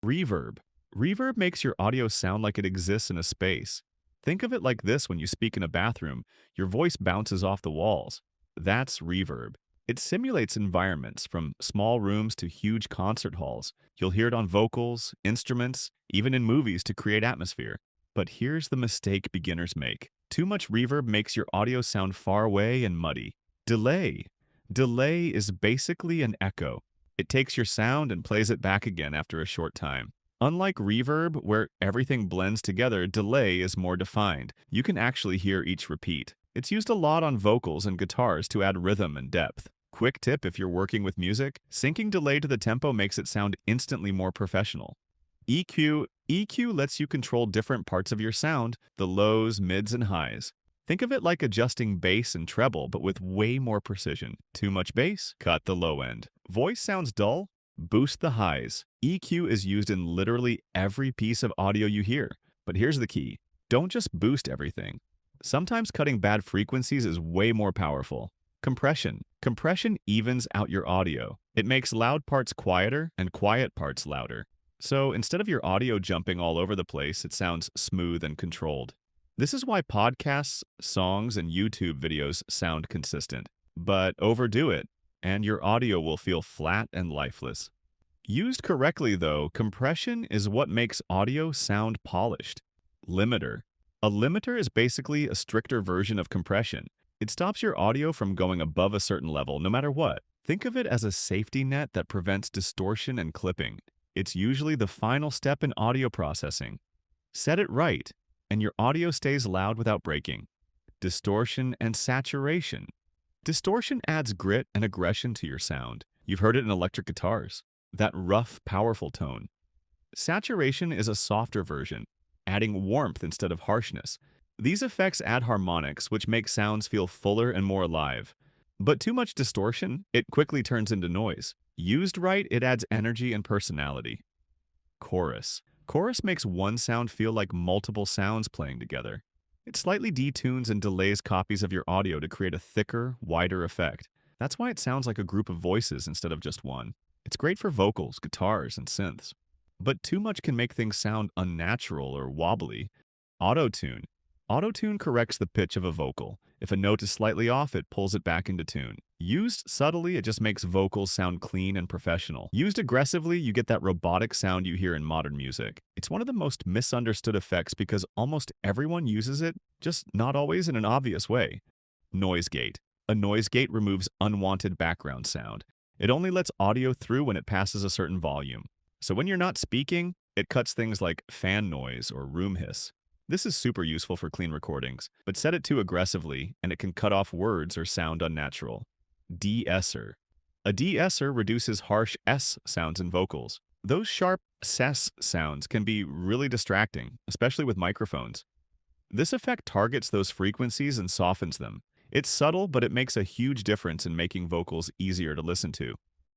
Reverb. Reverb makes your audio sound like it exists in a space. Think of it like this: when you speak in a bathroom, your voice bounces off the walls. That's reverb. It simulates environments from small rooms to huge concert halls. You'll hear it on vocals, instruments, even in movies to create atmosphere. But here's the mistake beginners make. Too much reverb makes your audio sound far away and muddy. Delay. Delay is basically an echo. It takes your sound and plays it back again after a short time. Unlike reverb, where everything blends together, delay is more defined. You can actually hear each repeat. It's used a lot on vocals and guitars to add rhythm and depth. Quick tip if you're working with music: syncing delay to the tempo makes it sound instantly more professional. EQ. EQ lets you control different parts of your sound, the lows, mids, and highs. Think of it like adjusting bass and treble, but with way more precision. Too much bass? Cut the low end. Voice sounds dull? Boost the highs. EQ is used in literally every piece of audio you hear. But here's the key: don't just boost everything. Sometimes cutting bad frequencies is way more powerful. Compression. Compression evens out your audio. It makes loud parts quieter and quiet parts louder. So instead of your audio jumping all over the place, it sounds smooth and controlled. This is why podcasts, songs, and YouTube videos sound consistent. But overdo it, and your audio will feel flat and lifeless. Used correctly, though, compression is what makes audio sound polished. Limiter. A limiter is basically a stricter version of compression. It stops your audio from going above a certain level, no matter what. Think of it as a safety net that prevents distortion and clipping. It's usually the final step in audio processing. Set it right, and your audio stays loud without breaking. Distortion and saturation. Distortion adds grit and aggression to your sound. You've heard it in electric guitars. That rough, powerful tone. Saturation is a softer version, adding warmth instead of harshness. These effects add harmonics, which make sounds feel fuller and more alive. But too much distortion, it quickly turns into noise. Used right, it adds energy and personality. Chorus. Chorus makes one sound feel like multiple sounds playing together. It slightly detunes and delays copies of your audio to create a thicker, wider effect. That's why it sounds like a group of voices instead of just one. It's great for vocals, guitars, and synths. But too much can make things sound unnatural or wobbly. Auto-tune. Auto-tune corrects the pitch of a vocal. If a note is slightly off, it pulls it back into tune. Used subtly, it just makes vocals sound clean and professional. Used aggressively, you get that robotic sound you hear in modern music. It's one of the most misunderstood effects because almost everyone uses it, just not always in an obvious way. Noise gate. A noise gate removes unwanted background sound. It only lets audio through when it passes a certain volume. So when you're not speaking, it cuts things like fan noise or room hiss. This is super useful for clean recordings, but set it too aggressively and it can cut off words or sound unnatural. De-esser. A de-esser reduces harsh S sounds in vocals. Those sharp S sounds can be really distracting, especially with microphones. This effect targets those frequencies and softens them. It's subtle, but it makes a huge difference in making vocals easier to listen to.